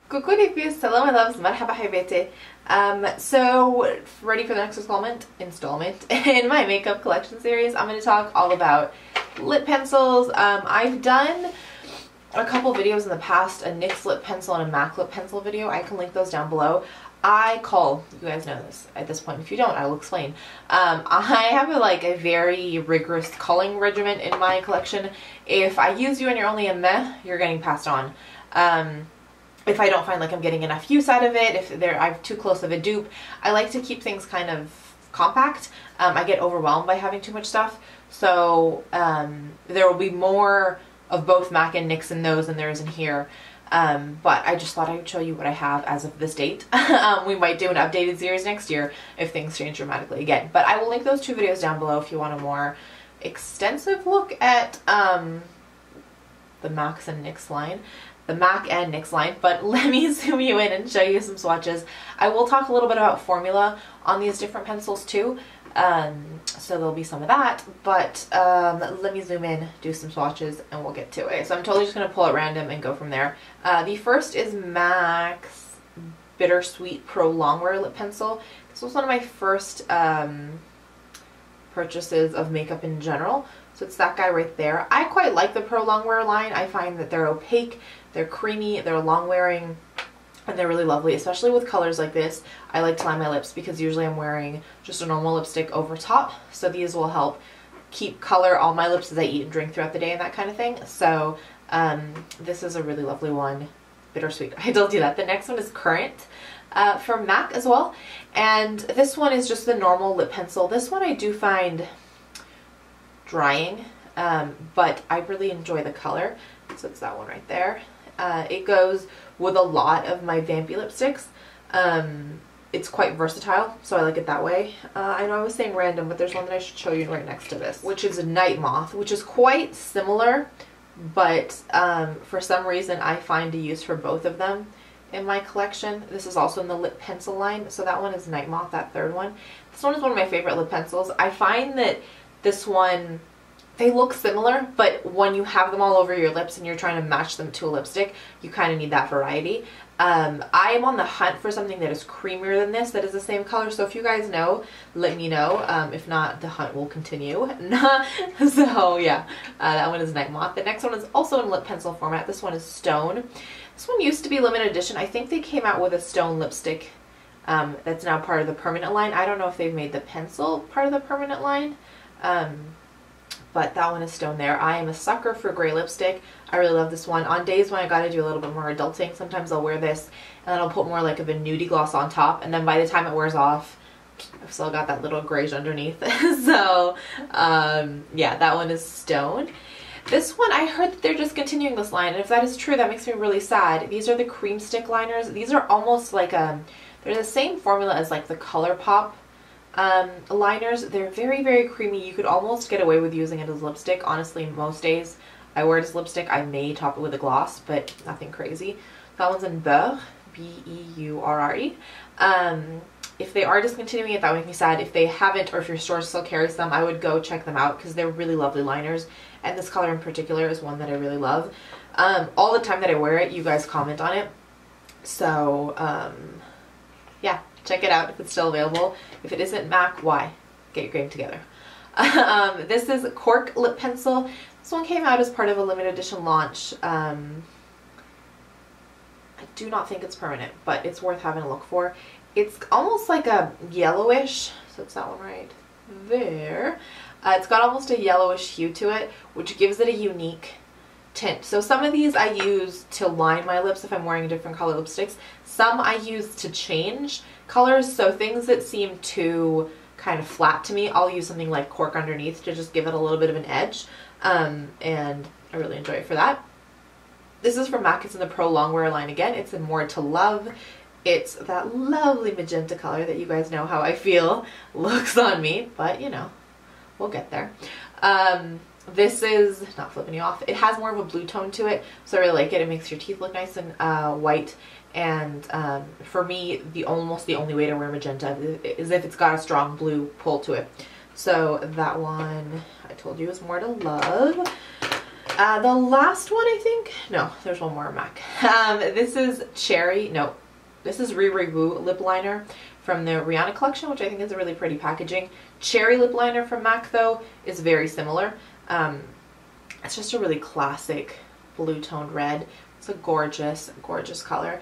Coucou les filles, hello my loves, marhaba haybeti. So ready for the next installment in my makeup collection series. I'm going to talk all about lip pencils. I've done a couple videos in the past, a NYX lip pencil and a MAC lip pencil video. I can link those down below. You guys know this at this point. If you don't, I will explain. I have a very rigorous culling regimen in my collection. If I use you and you're only a meh, you're getting passed on. If I don't find I'm getting enough use out of it, if I'm too close of a dupe, I like to keep things kind of compact. I get overwhelmed by having too much stuff. So there will be more of both MAC and NYX in those than there is in here. But I just thought I would show you what I have as of this date. We might do an updated series next year if things change dramatically again. But I will link those two videos down below if you want a more extensive look at the MAC and NYX line. But let me zoom you in and show you some swatches. I will talk a little bit about formula on these different pencils too. So there'll be some of that, but let me zoom in, do some swatches, and we'll get to it. So I'm totally just going to pull at random and go from there. The first is MAC's Bittersweet Prolongwear lip pencil. This was one of my first purchases of makeup in general. So it's that guy right there. I quite like the Prolongwear line. I find that they're opaque, they're creamy, they're long wearing, and they're really lovely, especially with colors like this. I like to line my lips because usually I'm wearing just a normal lipstick over top. So these will help keep color on my lips as I eat and drink throughout the day and that kind of thing. So this is a really lovely one. Bittersweet. I told you that. The next one is Currant from MAC as well. And this one is just the normal lip pencil. This one I do find drying, but I really enjoy the color. So it's that one right there. It goes with a lot of my vampy lipsticks. It's quite versatile, so I like it that way. I know I was saying random, but there's one that I should show you right next to this, which is a Nightmoth, which is quite similar, but for some reason I find a use for both of them in my collection. This is also in the lip pencil line, so that one is Nightmoth, that third one. This one is one of my favorite lip pencils. I find that this one, they look similar, but when you have them all over your lips and you're trying to match them to a lipstick, you kind of need that variety. I am on the hunt for something that is creamier than this, that is the same color. So if you guys know, let me know. If not, the hunt will continue. So yeah, that one is Nightmoth. The next one is also in lip pencil format. This one is Stone. This one used to be limited edition. I think they came out with a Stone lipstick that's now part of the permanent line. I don't know if they've made the pencil part of the permanent line. But that one is Stone there. I am a sucker for gray lipstick. I really love this one. On days when I gotta do a little bit more adulting, sometimes I'll wear this and then I'll put more of a nudie gloss on top, and then by the time it wears off, I've still got that little grayish underneath. So yeah, that one is Stone. This one, I heard that they're discontinuing this line, and if that is true, that makes me really sad. These are the Creamstick liners. These are almost they're the same formula as the ColourPop liners. They're very, very creamy. You could almost get away with using it as lipstick. Honestly, most days I wear it as lipstick. I may top it with a gloss, but nothing crazy. That one's in Beurre, B-E-U-R-R-E. If they are discontinuing it, that would make me sad. If they haven't, or if your store still carries them, I would go check them out because they're really lovely liners. And this color in particular is one that I really love. All the time that I wear it, you guys comment on it. So, yeah, check it out if it's still available. If it isn't MAC, why? Get your game together. This is Cork lip pencil. This one came out as part of a limited edition launch. I do not think it's permanent, but it's worth having a look for. It's almost like a yellowish, so it's that one right there. It's got almost a yellowish hue to it, which gives it a unique tint. So some of these I use to line my lips if I'm wearing different color lipsticks. Some I use to change colors, so things that seem too kind of flat to me, I'll use something like Cork underneath to just give it a little bit of an edge, and I really enjoy it for that. This is from MAC. It's in the Prolongwear line again. It's in More to Love. It's that lovely magenta color that you guys know how I feel looks on me, but you know, we'll get there. This is not flipping you off. It has more of a blue tone to it, so I really like it. It makes your teeth look nice and white. And for me, almost the only way to wear magenta is if it's got a strong blue pull to it. So that one I told you is More to Love. The last one, I think, no, there's one more MAC. This is this is Riri Lip Liner from the Rihanna collection, which I think is a really pretty packaging. Cherry lip liner from MAC, though, is very similar. It's just a really classic blue toned red. It's a gorgeous, gorgeous color.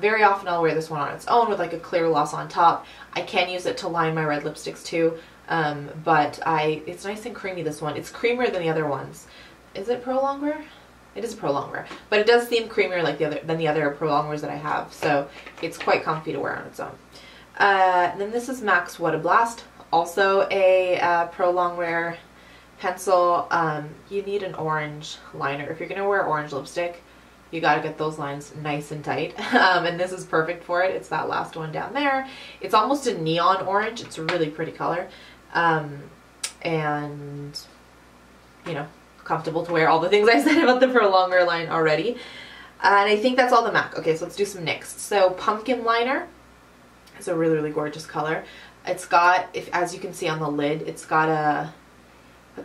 Very often I'll wear this one on its own with like a clear gloss on top. I can use it to line my red lipsticks too, but it's nice and creamy, this one. It's creamier than the other ones. Is it Prolongwear? It is a Prolongwear, but it does seem creamier like than the other Prolongwears that I have, so it's quite comfy to wear on its own. Then this is MAC's What a Blast, also a Prolongwear pencil. You need an orange liner. If you're going to wear orange lipstick, you got to get those lines nice and tight, and this is perfect for it. It's that last one down there. It's almost a neon orange. It's a really pretty color, and you know, comfortable to wear, all the things I said about the Prolongwear line already. And I think that's all the MAC. Okay, so let's do some NYX. So Pumpkin Liner is a really, really gorgeous color. It's got, as you can see on the lid, it's got a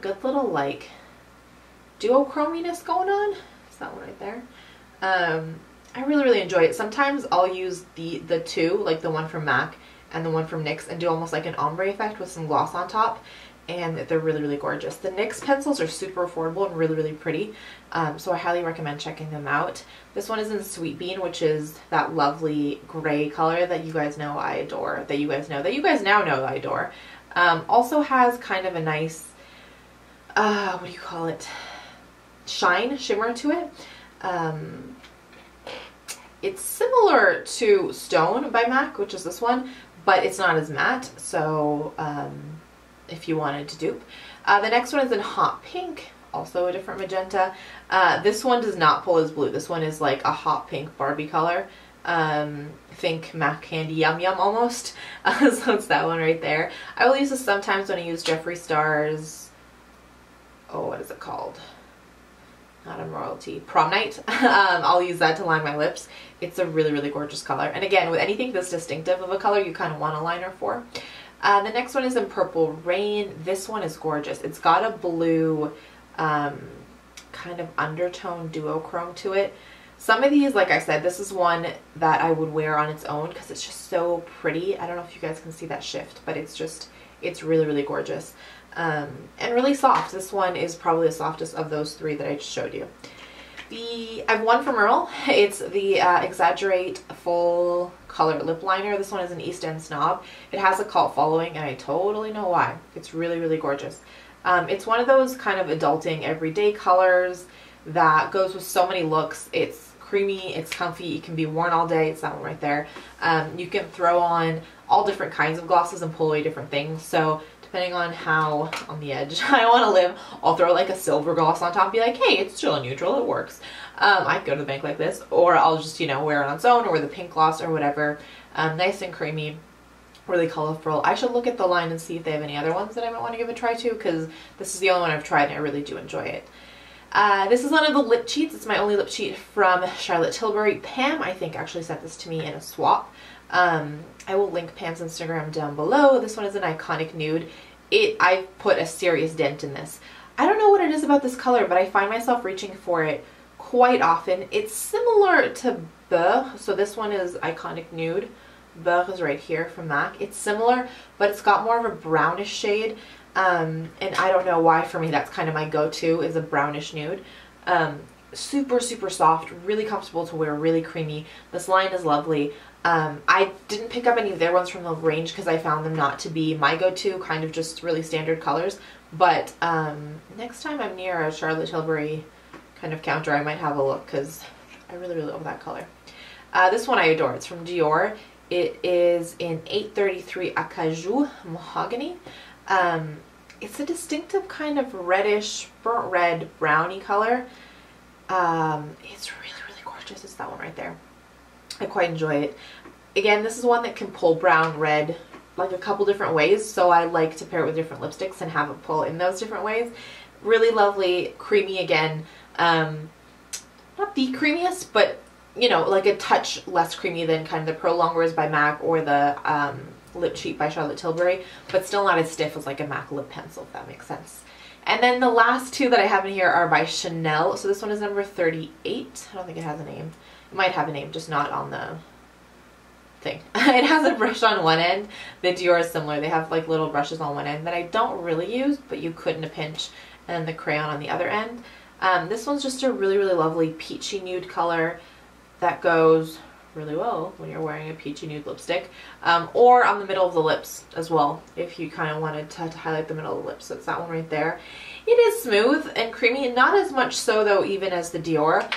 good little like duochrominess going on. Is that one right there? I really, really enjoy it. Sometimes I'll use the two, like the one from MAC and the one from NYX, and do almost like an ombre effect with some gloss on top. And they're really, really gorgeous. The NYX pencils are super affordable and really, really pretty, so I highly recommend checking them out. This one is in Sweet Bean, which is that lovely gray color that you guys know I adore, that you guys now know I adore. Also has kind of a nice, what do you call it, shimmer to it. It's similar to Stone by MAC, which is this one, but it's not as matte, so if you wanted to dupe. The next one is in Hot Pink, also a different magenta. This one does not pull as blue. This one is like a hot pink Barbie color. Think MAC Candy Yum Yum almost. So it's that one right there. I will use this sometimes when I use Jeffree Star's, oh, what is it called? Not on Royalty. Prom Night. I'll use that to line my lips. It's a really, really gorgeous color. And again, with anything this distinctive of a color, you kind of want a liner for. The next one is in Purple Rain. This one is gorgeous. It's got a blue kind of undertone duochrome to it. Some of these, like I said, this is one that I would wear on its own because it's just so pretty. I don't know if you guys can see that shift, but it's really, really gorgeous. And really soft. This one is probably the softest of those three that I just showed you. I have one from Rimmel. It's the Exaggerate Full Color Lip Liner. This one is an Eastend Snob. It has a cult following, and I totally know why. It's really, really gorgeous. It's one of those kind of adulting everyday colors that goes with so many looks. It's creamy, it's comfy, it can be worn all day. It's that one right there. You can throw on all different kinds of glosses and pull away different things. So depending on how on the edge I want to live, I'll throw like a silver gloss on top and be like, hey, it's chill and neutral, it works. I could go to the bank like this, or I'll just, you know, wear it on its own, or wear the pink gloss or whatever. Nice and creamy, really colorful. I should look at the line and see if they have any other ones that I might want to give a try to, because this is the only one I've tried and I really do enjoy it. This is one of the lip cheats. It's my only lip cheat from Charlotte Tilbury. Pam, I think, actually sent this to me in a swap. I will link Pam's Instagram down below. This one is an Iconic Nude. I put a serious dent in this. I don't know what it is about this color, but I find myself reaching for it quite often. It's similar to Beurre. So this one is Iconic Nude. Beurre is right here from MAC. It's similar, but it's got more of a brownish shade. And I don't know why, for me that's kind of my go-to, is a brownish nude. Super, super soft, really comfortable to wear, really creamy. This line is lovely. I didn't pick up any of their ones from the range because I found them not to be my go-to, kind of just really standard colors. But next time I'm near a Charlotte Tilbury kind of counter, I might have a look because I really, really love that color. This one I adore. It's from Dior. It is in 833 Acajou Mahogany. It's a distinctive kind of reddish, burnt red, brownie color. It's really, really gorgeous. It's that one right there. I quite enjoy it. Again, this is one that can pull brown, red, like a couple different ways, so I like to pair it with different lipsticks and have it pull in those different ways. Really lovely, creamy again. Not the creamiest, but, you know, like a touch less creamy than kind of the Prolongwears by MAC or the Lip Cheat by Charlotte Tilbury, but still not as stiff as like a MAC lip pencil, if that makes sense. And then the last two that I have in here are by Chanel. So this one is number 38. I don't think it has a name. It might have a name, just not on the thing. It has a brush on one end. The Dior is similar. They have like little brushes on one end that I don't really use, but you could in a pinch, and the crayon on the other end. This one's just a really, really lovely peachy nude color that goes really well when you're wearing a peachy nude lipstick, or on the middle of the lips as well if you kind of wanted to highlight the middle of the lips. So it's that one right there. It is smooth and creamy, not as much so though even as the Dior.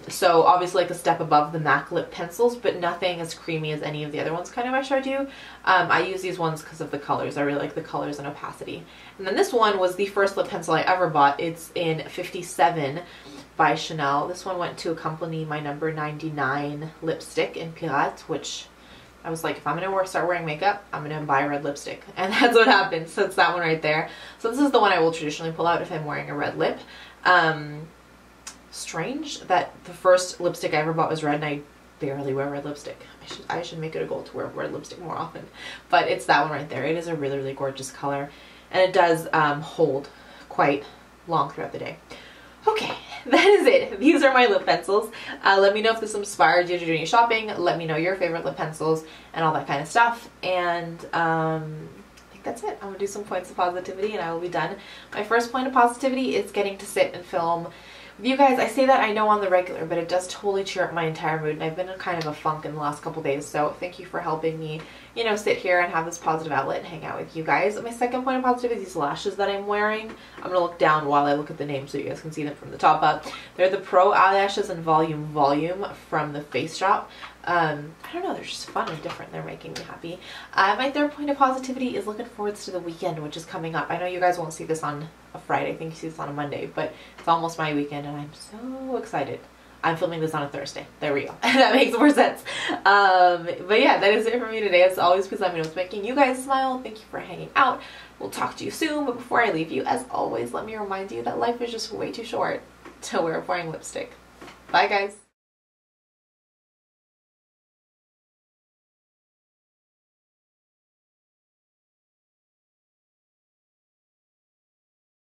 So obviously like a step above the MAC lip pencils, but nothing as creamy as any of the other ones kind of I showed you. I use these ones because of the colors. I really like the colors and opacity. And then this one was the first lip pencil I ever bought. It's in 57 by Chanel. This one went to accompany my number 99 lipstick in Pirate, which I was like, if I'm going to start wearing makeup, I'm going to buy red lipstick. And that's what happened. So it's that one right there. So this is the one I will traditionally pull out if I'm wearing a red lip. Strange that the first lipstick I ever bought was red and I barely wear red lipstick. I should make it a goal to wear red lipstick more often. But it's that one right there. It is a really, really gorgeous color. And it does hold quite long throughout the day. Okay, that is it. These are my lip pencils. Let me know if this inspired you to do any shopping. Let me know your favorite lip pencils and all that kind of stuff. And I think that's it. I'm going to do some points of positivity and I will be done. My first point of positivity is getting to sit and film with you guys. I say that I know on the regular, but it does totally cheer up my entire mood, and I've been in kind of a funk in the last couple days, so thank you for helping me, you know, sit here and have this positive outlet and hang out with you guys. My second point of positivity is these lashes that I'm wearing. I'm going to look down while I look at the name so you guys can see them from the top up. They're the Pro Eyelashes in Volume from the Face Shop. I don't know, they're just fun and different. They're making me happy. My third point of positivity is looking forward to the weekend, which is coming up. I know you guys won't see this on a Friday. I think you see this on a Monday, but it's almost my weekend and I'm so excited. I'm filming this on a Thursday. There we go. That makes more sense. But yeah, that is it for me today. As always, please let me know what's making you guys smile. Thank you for hanging out. We'll talk to you soon, but before I leave you, as always, let me remind you that life is just way too short to wear boring lipstick. Bye guys.